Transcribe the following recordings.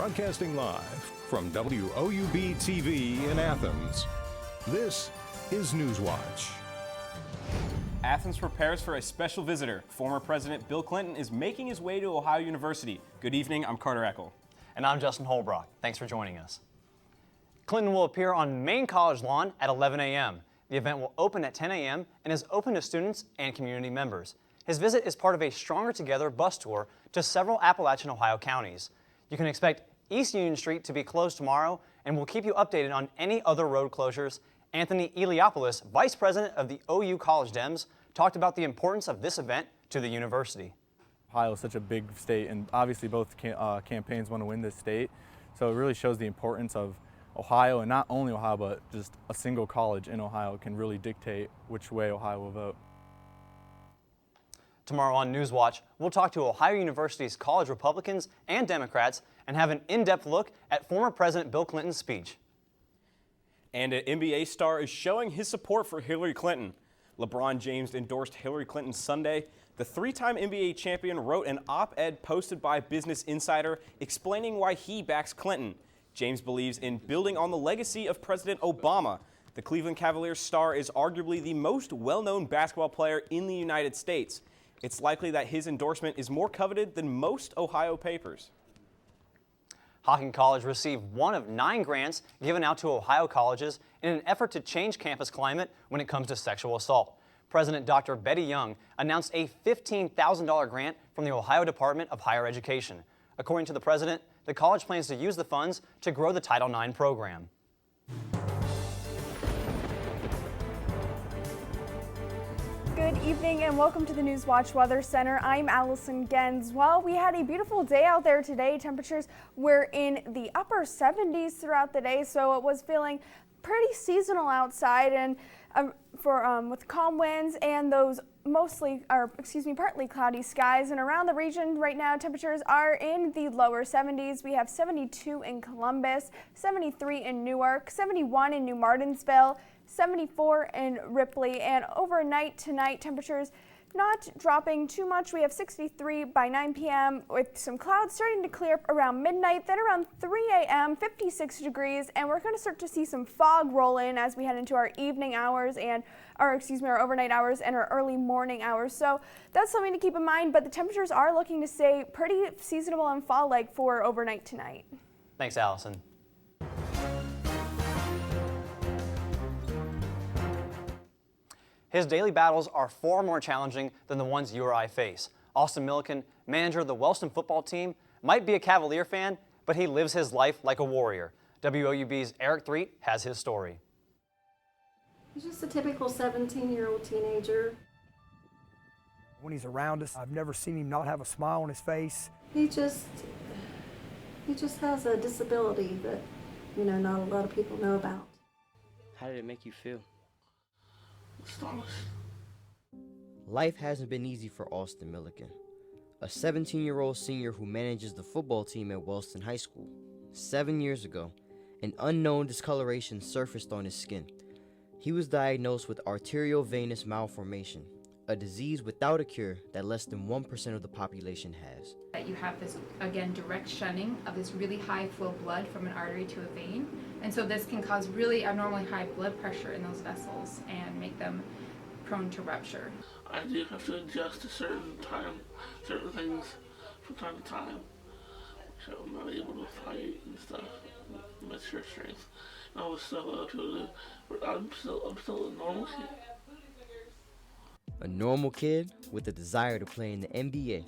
Broadcasting live from WOUB TV in Athens, this is Newswatch. Athens prepares for a special visitor. Former President Bill Clinton is making his way to Ohio University. Good evening, I'm Carter Eckel. And I'm Justin Holbrook. Thanks for joining us. Clinton will appear on Main College lawn at 11 a.m. The event will open at 10 a.m. and is open to students and community members. His visit is part of a Stronger Together bus tour to several Appalachian Ohio counties. You can expect East Union Street to be closed tomorrow, and we'll keep you updated on any other road closures. Anthony Eliopoulos, Vice President of the OU College Dems, talked about the importance of this event to the university. Ohio is such a big state, and obviously both campaigns want to win this state, so it really shows the importance of Ohio, and not only Ohio, but just a single college in Ohio can really dictate which way Ohio will vote. Tomorrow on Newswatch, we'll talk to Ohio University's college Republicans and Democrats and have an in-depth look at former President Bill Clinton's speech. And an NBA star is showing his support for Hillary Clinton. LeBron James endorsed Hillary Clinton Sunday. The three-time NBA champion wrote an op-ed posted by Business Insider explaining why he backs Clinton. James believes in building on the legacy of President Obama. The Cleveland Cavaliers star is arguably the most well-known basketball player in the United States. It's likely that his endorsement is more coveted than most Ohio papers. Hocking College received one of 9 grants given out to Ohio colleges in an effort to change campus climate when it comes to sexual assault. President Dr. Betty Young announced a $15,000 grant from the Ohio Department of Higher Education. According to the president, the college plans to use the funds to grow the Title IX program. Good evening and welcome to the Newswatch Weather Center. I'm Allison Gens. Well, we had a beautiful day out there today. Temperatures were in the upper 70s throughout the day, so it was feeling pretty seasonal outside, and with calm winds and those partly cloudy skies. And around the region right now, temperatures are in the lower 70s. We have 72 in Columbus, 73 in Newark, 71 in New Martinsville, 74 in Ripley, and overnight tonight temperatures not dropping too much. We have 63 by 9 p.m. with some clouds starting to clear up around midnight. Then around 3 a.m., 56 degrees, and we're going to start to see some fog roll in as we head into our evening hours and our overnight hours and our early morning hours. So that's something to keep in mind, but the temperatures are looking to stay pretty seasonable and fall-like for overnight tonight. Thanks, Allison. His daily battles are far more challenging than the ones you or I face. Austin Milliken, manager of the Wellston football team, might be a Cavalier fan, but he lives his life like a warrior. WOUB's Eric Threet has his story. He's just a typical 17-year-old teenager. When he's around us, I've never seen him not have a smile on his face. He just has a disability that, not a lot of people know about. How did it make you feel? Astonished. Life hasn't been easy for Austin Milliken, a 17-year-old senior who manages the football team at Wellston High School. 7 years ago, an unknown discoloration surfaced on his skin. He was diagnosed with arteriovenous malformation, a disease without a cure that less than 1% of the population has. You have this, again, direct shunning of this really high flow blood from an artery to a vein. And so this can cause really abnormally high blood pressure in those vessels and make them prone to rupture. I do have to adjust to certain things from time to time. So I'm not able to fight and stuff, mature strength, and all this stuff I have to do. But I'm still a normal kid. A normal kid with a desire to play in the NBA.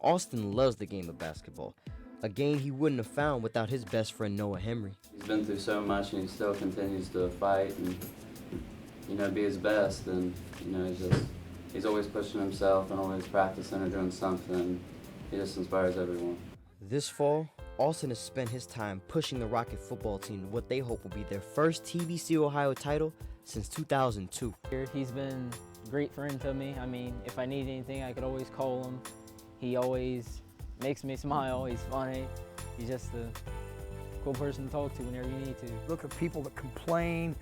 Austin loves the game of basketball, a game he wouldn't have found without his best friend Noah Henry. He's been through so much and he still continues to fight and, be his best, and, he's always pushing himself and always practicing or doing something. He just inspires everyone. This fall, Austin has spent his time pushing the Rocket football team to what they hope will be their first TVC Ohio title since 2002. He's been a great friend to me. I mean, if I need anything, I could always call him. He always makes me smile. He's funny. He's just a cool person to talk to whenever you need to. Look at people that complain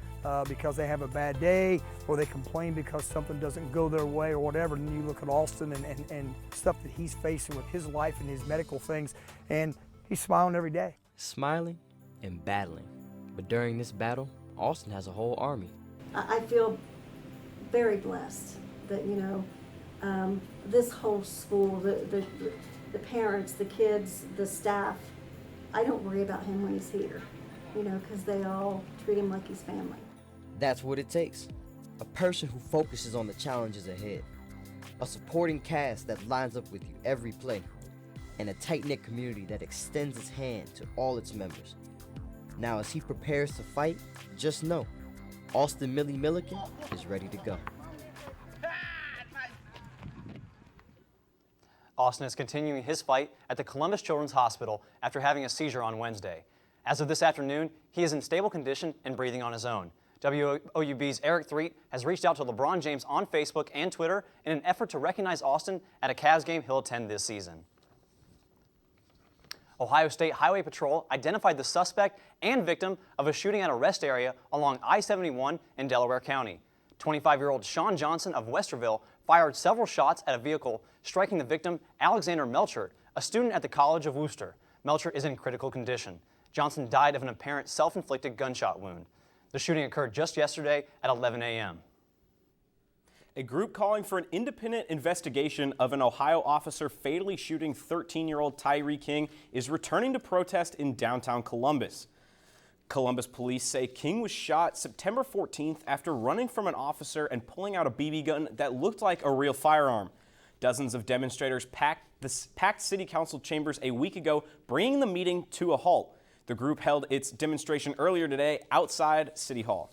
because they have a bad day, or they complain because something doesn't go their way or whatever, and you look at Austin and stuff that he's facing with his life and his medical things, and he's smiling every day. smiling and battling. But during this battle, Austin has a whole army. I feel very blessed that, this whole school, the parents, the kids, the staff, I don't worry about him when he's here, because they all treat him like he's family. That's what it takes. A person who focuses on the challenges ahead. A supporting cast that lines up with you every play. And a tight-knit community that extends its hand to all its members. Now, as he prepares to fight, just know, Austin Millie Milliken is ready to go. Austin is continuing his fight at the Columbus Children's Hospital after having a seizure on Wednesday. As of this afternoon, he is in stable condition and breathing on his own. WOUB's Eric Threet has reached out to LeBron James on Facebook and Twitter in an effort to recognize Austin at a Cavs game he'll attend this season. Ohio State Highway Patrol identified the suspect and victim of a shooting at a rest area along I-71 in Delaware County. 25-year-old Sean Johnson of Westerville fired several shots at a vehicle, striking the victim, Alexander Melchert, a student at the College of Worcester. Melchert is in critical condition. Johnson died of an apparent self-inflicted gunshot wound. The shooting occurred just yesterday at 11 a.m. A group calling for an independent investigation of an Ohio officer fatally shooting 13-year-old Tyree King is returning to protest in downtown Columbus. Columbus police say King was shot September 14th after running from an officer and pulling out a BB gun that looked like a real firearm. Dozens of demonstrators packed city council chambers a week ago, bringing the meeting to a halt. The group held its demonstration earlier today outside City Hall.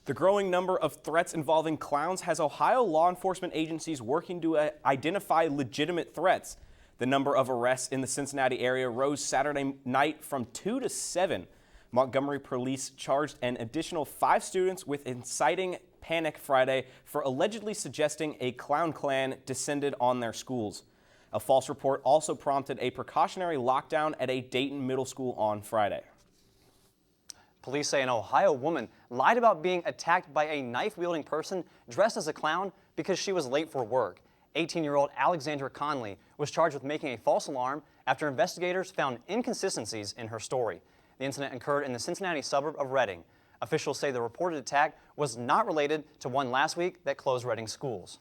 The growing number of threats involving clowns has Ohio law enforcement agencies working to identify legitimate threats. The number of arrests in the Cincinnati area rose Saturday night from 2 to 7. Montgomery police charged an additional 5 students with inciting panic Friday for allegedly suggesting a clown clan descended on their schools. A false report also prompted a precautionary lockdown at a Dayton middle school on Friday. Police say an Ohio woman lied about being attacked by a knife-wielding person dressed as a clown because she was late for work. 18-year-old Alexandra Conley was charged with making a false alarm after investigators found inconsistencies in her story. The incident occurred in the Cincinnati suburb of Reading. Officials say the reported attack was not related to one last week that closed Reading schools.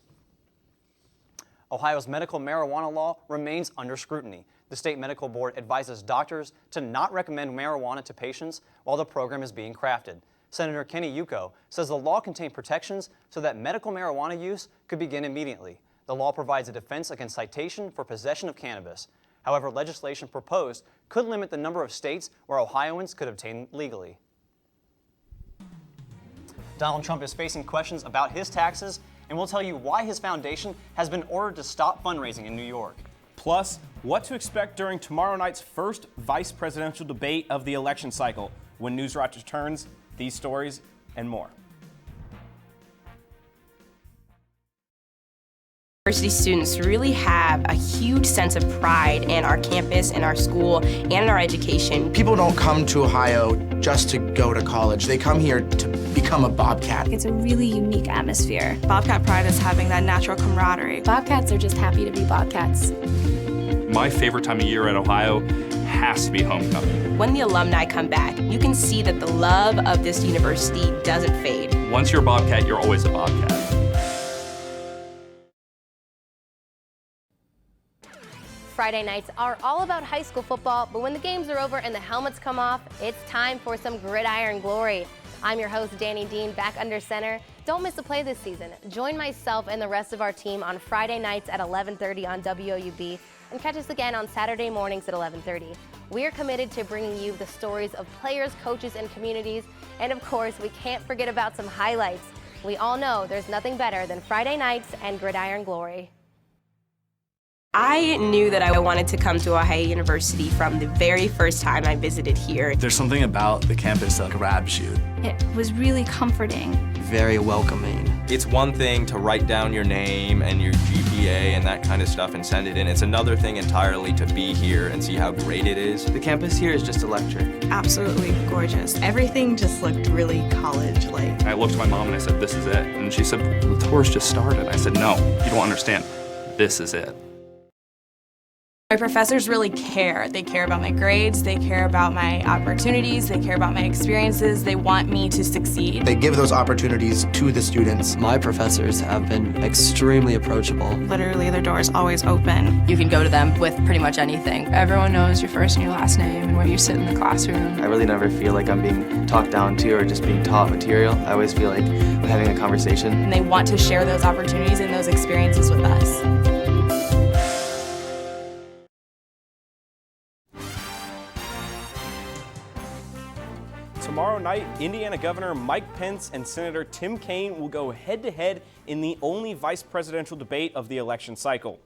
Ohio's medical marijuana law remains under scrutiny. The state medical board advises doctors to not recommend marijuana to patients while the program is being crafted. Senator Kenny Yuko says the law contained protections so that medical marijuana use could begin immediately. The law provides a defense against citation for possession of cannabis. However, legislation proposed could limit the number of states where Ohioans could obtain legally. Donald Trump is facing questions about his taxes, and we'll tell you why his foundation has been ordered to stop fundraising in New York. Plus, what to expect during tomorrow night's first vice presidential debate of the election cycle. When Newswatch returns, these stories and more. University students really have a huge sense of pride in our campus, in our school, and in our education. People don't come to Ohio just to go to college. They come here to become a Bobcat. It's a really unique atmosphere. Bobcat pride is having that natural camaraderie. Bobcats are just happy to be Bobcats. My favorite time of year at Ohio has to be homecoming. When the alumni come back, you can see that the love of this university doesn't fade. Once you're a Bobcat, you're always a Bobcat. Friday nights are all about high school football, but when the games are over and the helmets come off, it's time for some gridiron glory. I'm your host, Danny Dean, back under center. Don't miss a play this season. Join myself and the rest of our team on Friday nights at 11:30 on WOUB and catch us again on Saturday mornings at 11:30. We are committed to bringing you the stories of players, coaches, and communities, and of course, we can't forget about some highlights. We all know there's nothing better than Friday nights and gridiron glory. I knew that I wanted to come to Ohio University from the very first time I visited here. There's something about the campus that grabs you. It was really comforting. Very welcoming. It's one thing to write down your name and your GPA and that kind of stuff and send it in. It's another thing entirely to be here and see how great it is. The campus here is just electric. Absolutely gorgeous. Everything just looked really college-like. I looked at my mom and I said, "This is it." And she said, "The tour's just started." I said, "No, you don't understand. This is it." My professors really care. They care about my grades, they care about my opportunities, they care about my experiences, they want me to succeed. They give those opportunities to the students. My professors have been extremely approachable. Literally, their door is always open. You can go to them with pretty much anything. Everyone knows your first and your last name and where you sit in the classroom. I really never feel like I'm being talked down to or just being taught material. I always feel like I'm having a conversation. And they want to share those opportunities and those experiences with us. Tomorrow night, Indiana Governor Mike Pence and Senator Tim Kaine will go head-to-head in the only vice presidential debate of the election cycle.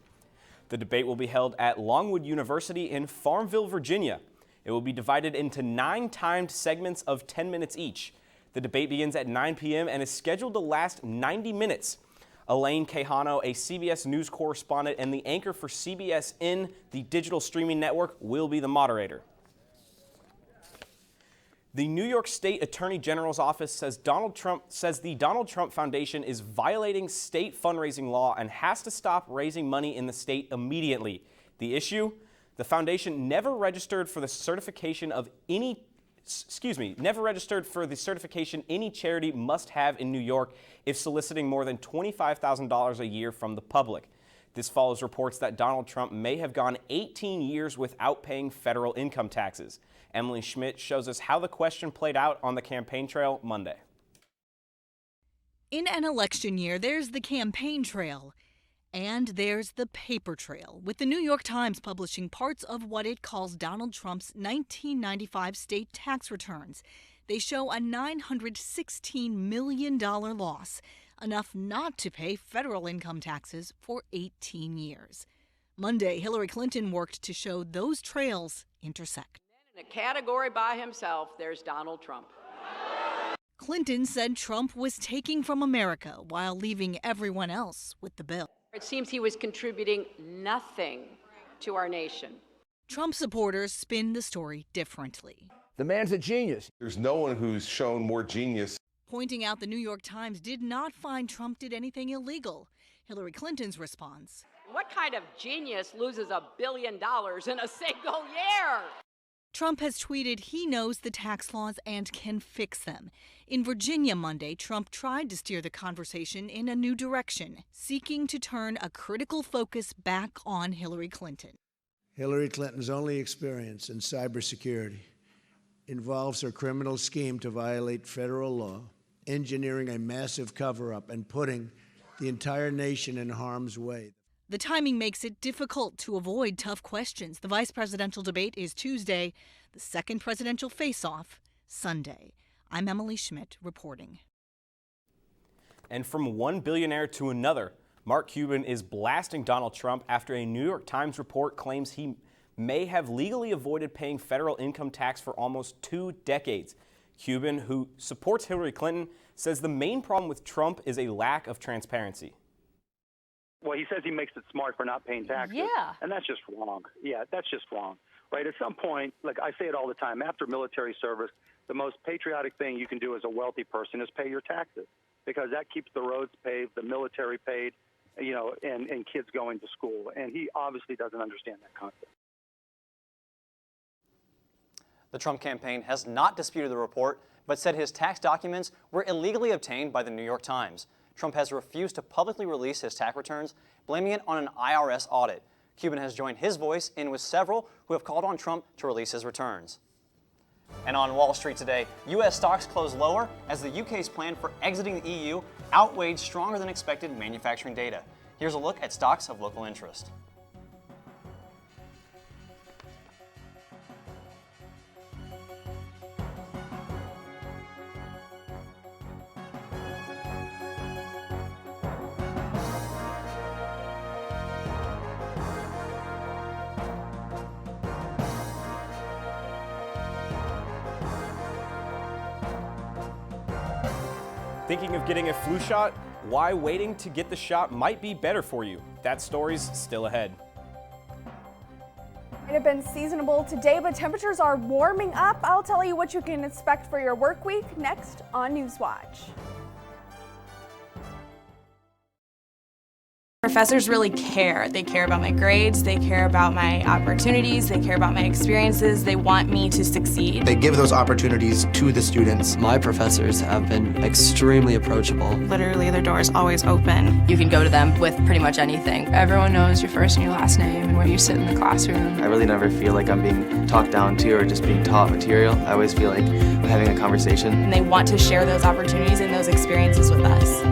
The debate will be held at Longwood University in Farmville, Virginia. It will be divided into 9 timed segments of 10 minutes each. The debate begins at 9 p.m. and is scheduled to last 90 minutes. Elaine Quijano, a CBS News correspondent and the anchor for CBS the digital streaming network, will be the moderator. The New York State Attorney General's office says the Donald Trump Foundation is violating state fundraising law and has to stop raising money in the state immediately. The issue? The foundation never registered for the certification any charity must have in New York if soliciting more than $25,000 a year from the public. This follows reports that Donald Trump may have gone 18 years without paying federal income taxes. Emily Schmidt shows us how the question played out on the campaign trail Monday. In an election year, there's the campaign trail, and there's the paper trail, with the New York Times publishing parts of what it calls Donald Trump's 1995 state tax returns. They show a $916 million loss, enough not to pay federal income taxes for 18 years. Monday, Hillary Clinton worked to show those trails intersect. In a category by himself, there's Donald Trump. Clinton said Trump was taking from America while leaving everyone else with the bill. It seems he was contributing nothing to our nation. Trump supporters spin the story differently. The man's a genius. There's no one who's shown more genius. Pointing out the New York Times did not find Trump did anything illegal. Hillary Clinton's response: What kind of genius loses $1 billion in a single year? Trump has tweeted he knows the tax laws and can fix them. In Virginia Monday, Trump tried to steer the conversation in a new direction, seeking to turn a critical focus back on Hillary Clinton. Hillary Clinton's only experience in cybersecurity involves her criminal scheme to violate federal law, engineering a massive cover-up, and putting the entire nation in harm's way. The timing makes it difficult to avoid tough questions. The vice presidential debate is Tuesday, the second presidential face-off Sunday. I'm Emily Schmidt reporting. And from one billionaire to another, Mark Cuban is blasting Donald Trump after a New York Times report claims he may have legally avoided paying federal income tax for almost 2 decades. Cuban, who supports Hillary Clinton, says the main problem with Trump is a lack of transparency. Well, he says he makes it smart for not paying taxes. Yeah. And that's just wrong. Yeah, that's just wrong. Right? At some point, like I say it all the time, after military service, the most patriotic thing you can do as a wealthy person is pay your taxes, because that keeps the roads paved, the military paid, and kids going to school. And he obviously doesn't understand that concept. The Trump campaign has not disputed the report, but said his tax documents were illegally obtained by the New York Times. Trump has refused to publicly release his tax returns, blaming it on an IRS audit. Cuban has joined his voice in with several who have called on Trump to release his returns. And on Wall Street today, U.S. stocks closed lower as the UK's plan for exiting the EU outweighed stronger than expected manufacturing data. Here's a look at stocks of local interest. Thinking of getting a flu shot? Why waiting to get the shot might be better for you. That story's still ahead. Might have been seasonable today, but temperatures are warming up. I'll tell you what you can expect for your work week next on Newswatch. professors really care. They care about my grades, they care about my opportunities, they care about my experiences, they want me to succeed. They give those opportunities to the students. My professors have been extremely approachable. Literally, their door is always open. You can go to them with pretty much anything. Everyone knows your first and your last name and where you sit in the classroom. I really never feel like I'm being talked down to or just being taught material. I always feel like I'm having a conversation. And they want to share those opportunities and those experiences with us.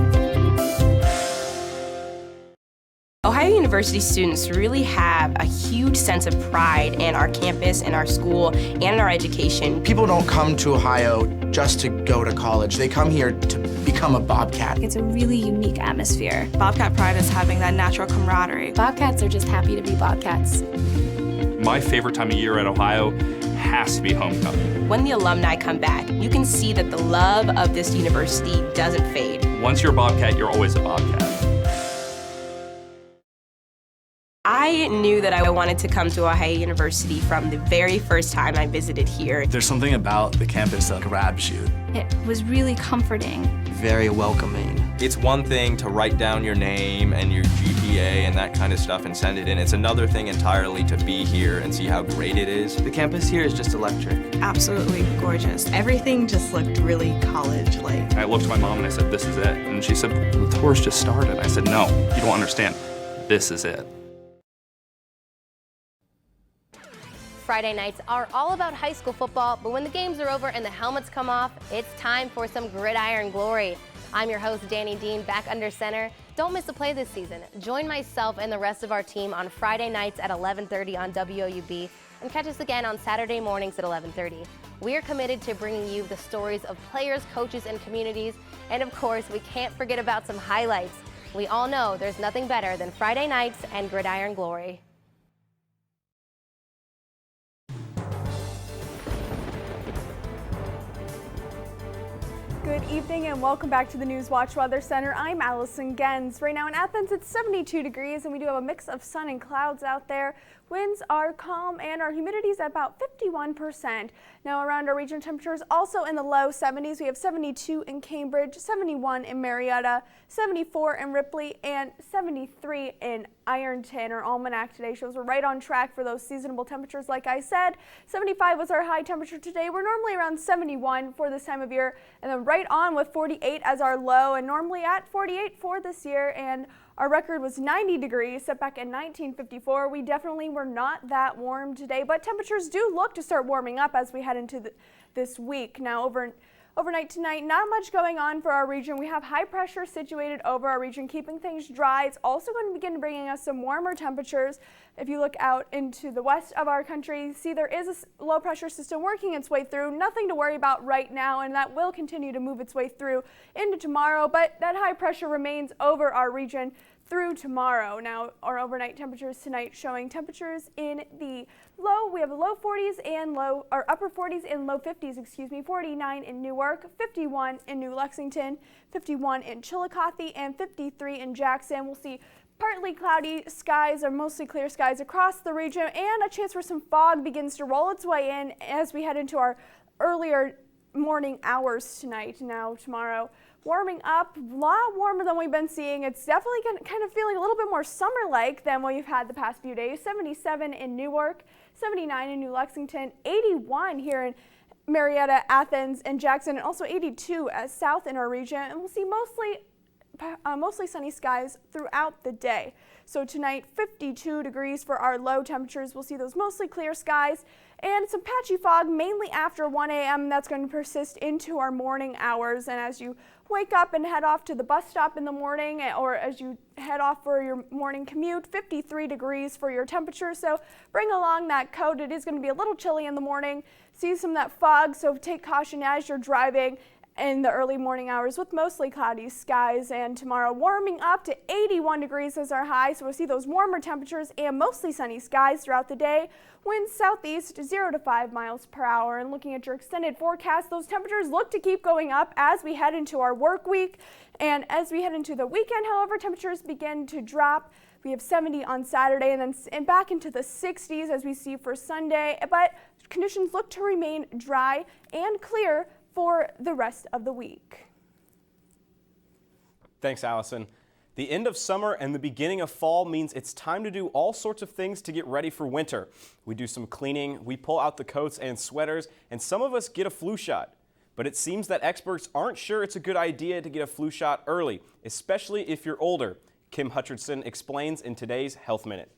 Ohio University students really have a huge sense of pride in our campus, in our school, and in our education. People don't come to Ohio just to go to college. They come here to become a Bobcat. It's a really unique atmosphere. Bobcat pride is having that natural camaraderie. Bobcats are just happy to be Bobcats. My favorite time of year at Ohio has to be homecoming. When the alumni come back, you can see that the love of this university doesn't fade. Once you're a Bobcat, you're always a Bobcat. I knew that I wanted to come to Ohio University from the very first time I visited here. There's something about the campus that grabs you. It was really comforting. Very welcoming. It's one thing to write down your name and your GPA and that kind of stuff and send it in. It's another thing entirely to be here and see how great it is. The campus here is just electric. Absolutely gorgeous. Everything just looked really college-like. I looked at my mom and I said, "This is it." And she said, "The tour's just started." I said, "No, you don't understand. This is it." Friday nights are all about high school football, but when the games are over and the helmets come off, it's time for some gridiron glory. I'm your host, Danny Dean, back under center. Don't miss a play this season. Join myself and the rest of our team on Friday nights at 11:30 on WOUB and catch us again on Saturday mornings at 11:30. We are committed to bringing you the stories of players, coaches, and communities, and of course, we can't forget about some highlights. We all know there's nothing better than Friday nights and gridiron glory. Good evening and welcome back to the Newswatch Weather Center. I'm Allison Gens. Right now in Athens, it's 72 degrees and we do have a mix of sun and clouds out there. Winds are calm and our humidity is at about 51%. Now around our region, temperatures also in the low 70s. We have 72 in Cambridge, 71 in Marietta, 74 in Ripley, and 73 in Ironton. Our ALMANAC today shows we're right on track for those seasonable temperatures. Like I said, 75 was our high temperature today. We're normally around 71 for this time of year, and then right on with 48 as our low, and normally at 48 for this year. And our record was 90 degrees set back in 1954. We definitely were not that warm today, but temperatures do look to start warming up as we head into this week. Now overnight tonight, not much going on for our region. We have high pressure situated over our region, keeping things dry. It's also going to begin bringing us some warmer temperatures. If you look out into the west of our country, see there is a low pressure system working its way through. Nothing to worry about right now, and that will continue to move its way through into tomorrow, but that high pressure remains over our region through tomorrow. Now our overnight temperatures tonight showing temperatures in the we have low 40s and upper 40s and low 50s, 49 in Newark, 51 in New Lexington, 51 in Chillicothe, and 53 in Jackson. We'll see partly cloudy skies or mostly clear skies across the region, and a chance for some fog begins to roll its way in as we head into our earlier morning hours tonight. Now tomorrow, warming up, a lot warmer than we've been seeing. It's definitely kind of feeling a little bit more summer-like than what you've had the past few days. 77 in Newark, 79 in New Lexington, 81 here in Marietta, Athens, and Jackson, and also 82 south in our region. And we'll see mostly sunny skies throughout the day. So tonight, 52 degrees for our low temperatures. We'll see those mostly clear skies and some patchy fog mainly after 1 a.m. That's going to persist into our morning hours. And as you wake up and head off to the bus stop in the morning, or as you head off for your morning commute, 53 degrees for your temperature. So bring along that coat. It is going to be a little chilly in the morning. See some of that fog, so take caution as you're driving in the early morning hours with mostly cloudy skies. And tomorrow warming up to 81 degrees as our high, so we'll see those warmer temperatures and mostly sunny skies throughout the day. Winds southeast 0 to 5 miles per hour. And looking at your extended forecast, those temperatures look to keep going up as we head into our work week. And as we head into the weekend, however, temperatures begin to drop. We have 70 on Saturday and back into the 60s as we see for Sunday. But conditions look to remain dry and clear for the rest of the week. Thanks, Allison. The end of summer and the beginning of fall means it's time to do all sorts of things to get ready for winter. We do some cleaning, we pull out the coats and sweaters, and some of us get a flu shot. But it seems that experts aren't sure it's a good idea to get a flu shot early, especially if you're older. Kim Hutcherson explains in today's Health Minute.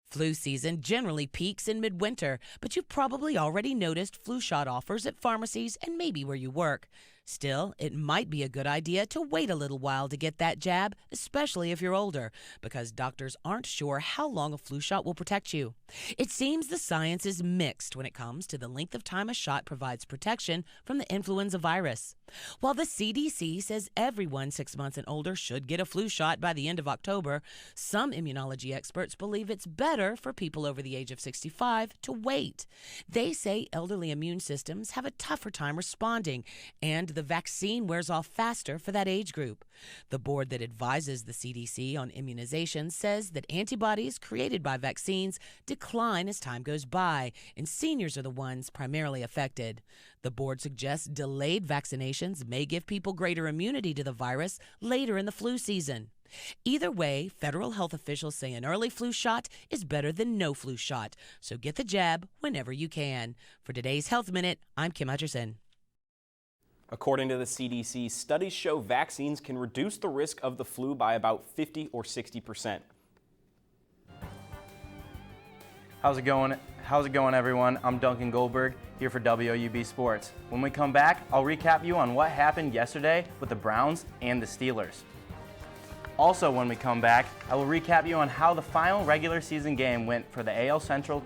Flu season generally peaks in midwinter, but you've probably already noticed flu shot offers at pharmacies and maybe where you work. Still, it might be a good idea to wait a little while to get that jab, especially if you're older, because doctors aren't sure how long a flu shot will protect you. It seems the science is mixed when it comes to the length of time a shot provides protection from the influenza virus. While the CDC says everyone 6 months and older should get a flu shot by the end of October, some immunology experts believe it's better for people over the age of 65 to wait. They say elderly immune systems have a tougher time responding, and the vaccine wears off faster for that age group. The board that advises the CDC on immunization says that antibodies created by vaccines decline as time goes by, and seniors are the ones primarily affected. The board suggests delayed vaccinations may give people greater immunity to the virus later in the flu season. Either way, federal health officials say an early flu shot is better than no flu shot, so get the jab whenever you can. For today's Health Minute, I'm Kim Hutcherson. According to the CDC, studies show vaccines can reduce the risk of the flu by about 50 or 60%. How's it going, everyone? I'm Duncan Goldberg, here for WOUB Sports. When we come back, I'll recap you on what happened yesterday with the Browns and the Steelers. Also, when we come back, I will recap you on how the final regular season game went for the AL Central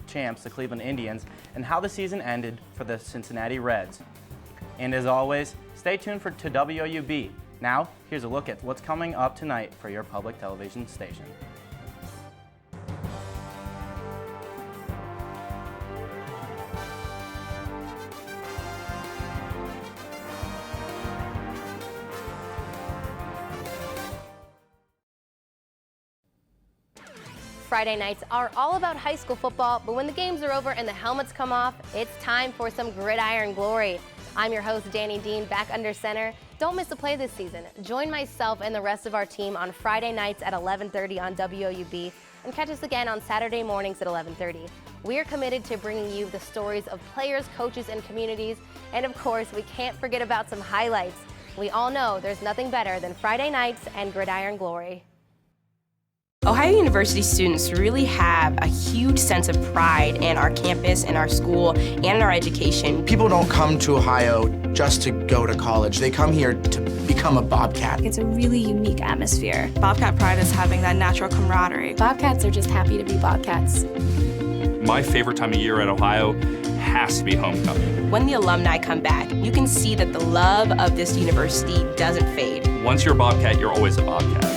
champs, the Cleveland Indians, and how the season ended for the Cincinnati Reds. And as always, stay tuned to WOUB. Now, here's a look at what's coming up tonight for your public television station. Friday nights are all about high school football, but when the games are over and the helmets come off, it's time for some gridiron glory. I'm your host, Danny Dean, back under center. Don't miss a play this season. Join myself and the rest of our team on Friday nights at 11:30 on WOUB and catch us again on Saturday mornings at 11:30. We are committed to bringing you the stories of players, coaches, and communities. And of course, we can't forget about some highlights. We all know there's nothing better than Friday nights and gridiron glory. Ohio University students really have a huge sense of pride in our campus, in our school, and in our education. People don't come to Ohio just to go to college. They come here to become a Bobcat. It's a really unique atmosphere. Bobcat pride is having that natural camaraderie. Bobcats are just happy to be Bobcats. My favorite time of year at Ohio has to be homecoming. When the alumni come back, you can see that the love of this university doesn't fade. Once you're a Bobcat, you're always a Bobcat.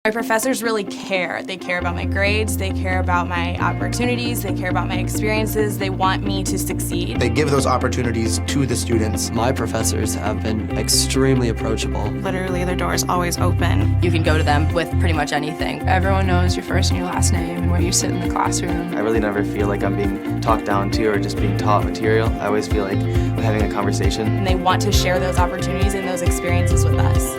My professors really care. They care about my grades, they care about my opportunities, they care about my experiences, they want me to succeed. They give those opportunities to the students. My professors have been extremely approachable. Literally, their door is always open. You can go to them with pretty much anything. Everyone knows your first and your last name and where you sit in the classroom. I really never feel like I'm being talked down to or just being taught material. I always feel like we're having a conversation. And they want to share those opportunities and those experiences with us.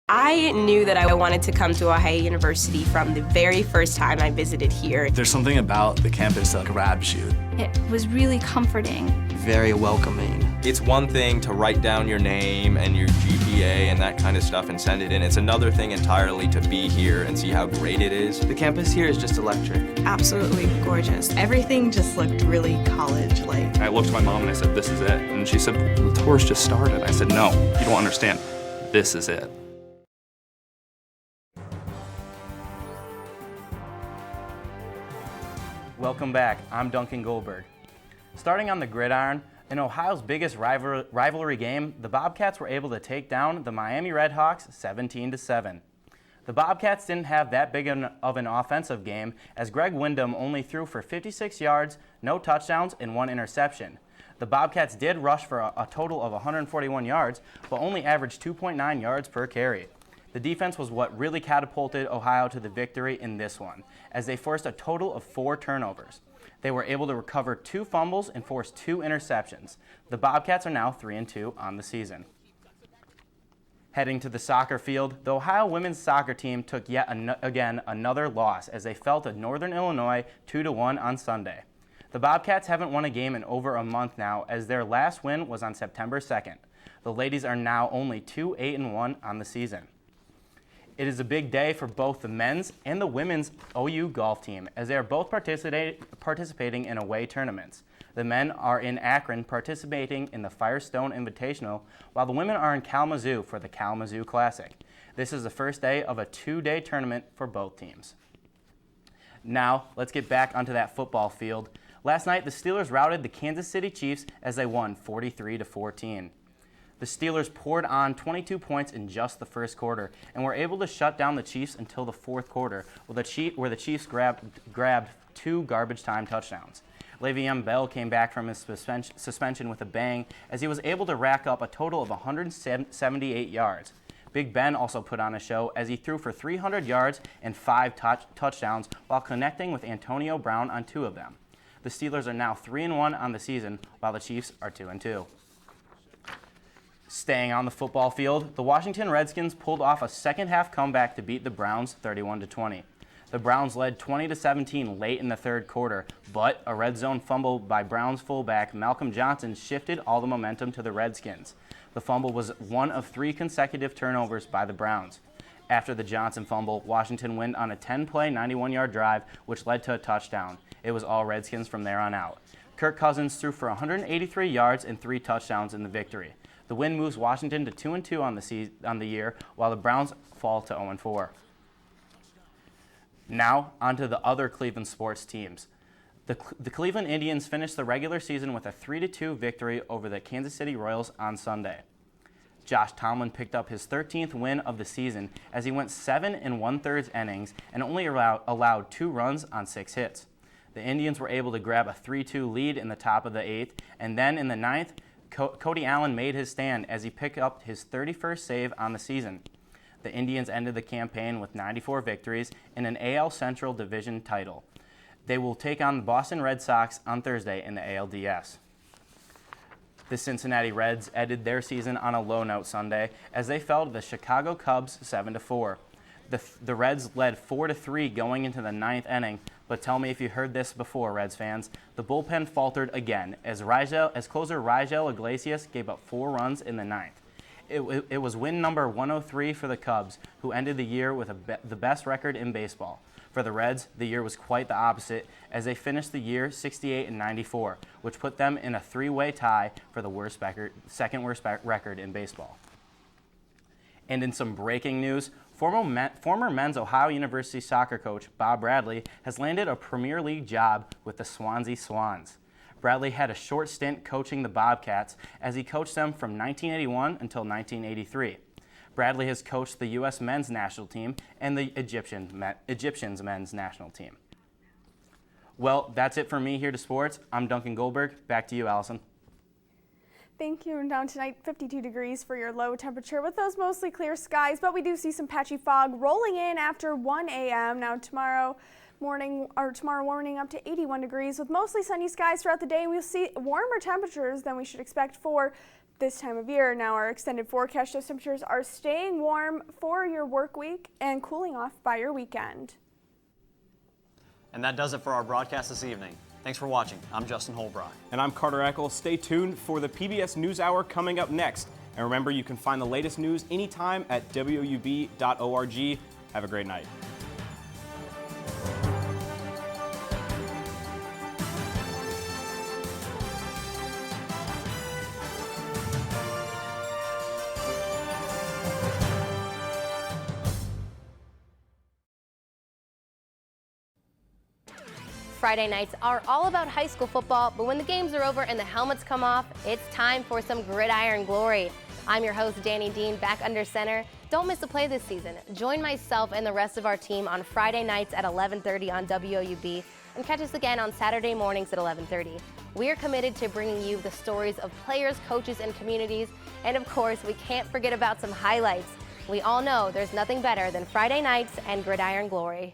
I knew that I wanted to come to Ohio University from the very first time I visited here. There's something about the campus that grabs you. It was really comforting. Very welcoming. It's one thing to write down your name and your GPA and that kind of stuff and send it in. It's another thing entirely to be here and see how great it is. The campus here is just electric. Absolutely gorgeous. Everything just looked really college-like. I looked at my mom and I said, "This is it." And she said, "The tour's just started." I said, "No, you don't understand. This is it." Welcome back. I'm Duncan Goldberg. Starting on the gridiron, in Ohio's biggest rivalry game, the Bobcats were able to take down the Miami Redhawks 17-7. The Bobcats didn't have that big of an offensive game, as Greg Windham only threw for 56 yards, no touchdowns, and 1 interception. The Bobcats did rush for a total of 141 yards, but only averaged 2.9 yards per carry. The defense was what really catapulted Ohio to the victory in this one, as they forced a total of 4 turnovers. They were able to recover 2 fumbles and force 2 interceptions. The Bobcats are now 3-2 on the season. Heading to the soccer field, the Ohio women's soccer team took yet again another loss as they fell to Northern Illinois 2-1 on Sunday. The Bobcats haven't won a game in over a month now, as their last win was on September 2nd. The ladies are now only 2-8-1 on the season. It is a big day for both the men's and the women's OU golf team, as they are both participating in away tournaments. The men are in Akron participating in the Firestone Invitational, while the women are in Kalamazoo for the Kalamazoo Classic. This is the first day of a 2-day tournament for both teams. Now, let's get back onto that football field. Last night, the Steelers routed the Kansas City Chiefs as they won 43-14. The Steelers poured on 22 points in just the first quarter and were able to shut down the Chiefs until the fourth quarter, where the Chiefs grabbed 2 garbage time touchdowns. Le'Veon Bell came back from his suspension with a bang, as he was able to rack up a total of 178 yards. Big Ben also put on a show as he threw for 300 yards and 5 touchdowns while connecting with Antonio Brown on 2 of them. The Steelers are now 3-1 on the season, while the Chiefs are 2-2. Staying on the football field, the Washington Redskins pulled off a second-half comeback to beat the Browns 31-20. The Browns led 20-17 late in the third quarter, but a red zone fumble by Browns fullback Malcolm Johnson shifted all the momentum to the Redskins. The fumble was one of 3 consecutive turnovers by the Browns. After the Johnson fumble, Washington went on a 10-play, 91-yard drive, which led to a touchdown. It was all Redskins from there on out. Kirk Cousins threw for 183 yards and 3 touchdowns in the victory. The win moves Washington to 2-2 on the year, while the Browns fall to 0-4. Now, onto the other Cleveland sports teams. The Cleveland Indians finished the regular season with a 3-2 victory over the Kansas City Royals on Sunday. Josh Tomlin picked up his 13th win of the season as he went 7 1/3 innings and only allowed 2 runs on 6 hits. The Indians were able to grab a 3-2 lead in the top of the 8th, and then in the 9th, Cody Allen made his stand as he picked up his 31st save on the season. The Indians ended the campaign with 94 victories and an AL Central Division title. They will take on the Boston Red Sox on Thursday in the ALDS. The Cincinnati Reds ended their season on a low note Sunday as they fell to the Chicago Cubs 7-4. The Reds led 4-3 going into the 9th inning, but tell me if you heard this before, Reds fans. The bullpen faltered again as closer Rigel Iglesias gave up 4 runs in the 9th. It was win number 103 for the Cubs, who ended the year with the best record in baseball. For the Reds, the year was quite the opposite, as they finished the year 68-94, which put them in a 3-way tie for the second worst record in baseball. And in some breaking news, former men's Ohio University soccer coach Bob Bradley has landed a Premier League job with the Swansea Swans. Bradley had a short stint coaching the Bobcats as he coached them from 1981 until 1983. Bradley has coached the U.S. men's national team and the Egyptians men's national team. Well, that's it for me here to sports. I'm Duncan Goldberg. Back to you, Allison. Thank you. And down tonight, 52 degrees for your low temperature with those mostly clear skies, but we do see some patchy fog rolling in after 1 a.m. Now tomorrow morning up to 81 degrees with mostly sunny skies throughout the day. We'll see warmer temperatures than we should expect for this time of year. Now our extended forecast shows temperatures are staying warm for your work week and cooling off by your weekend. And that does it for our broadcast this evening. Thanks for watching. I'm Justin Holbrook. And I'm Carter Eckel. Stay tuned for the PBS NewsHour coming up next. And remember, you can find the latest news anytime at WOUB.org. Have a great night. Friday nights are all about high school football, but when the games are over and the helmets come off, it's time for some gridiron glory. I'm your host, Danny Dean, back under center. Don't miss a play this season. Join myself and the rest of our team on Friday nights at 11:30 on WOUB and catch us again on Saturday mornings at 11:30. We are committed to bringing you the stories of players, coaches, and communities, and of course, we can't forget about some highlights. We all know there's nothing better than Friday nights and gridiron glory.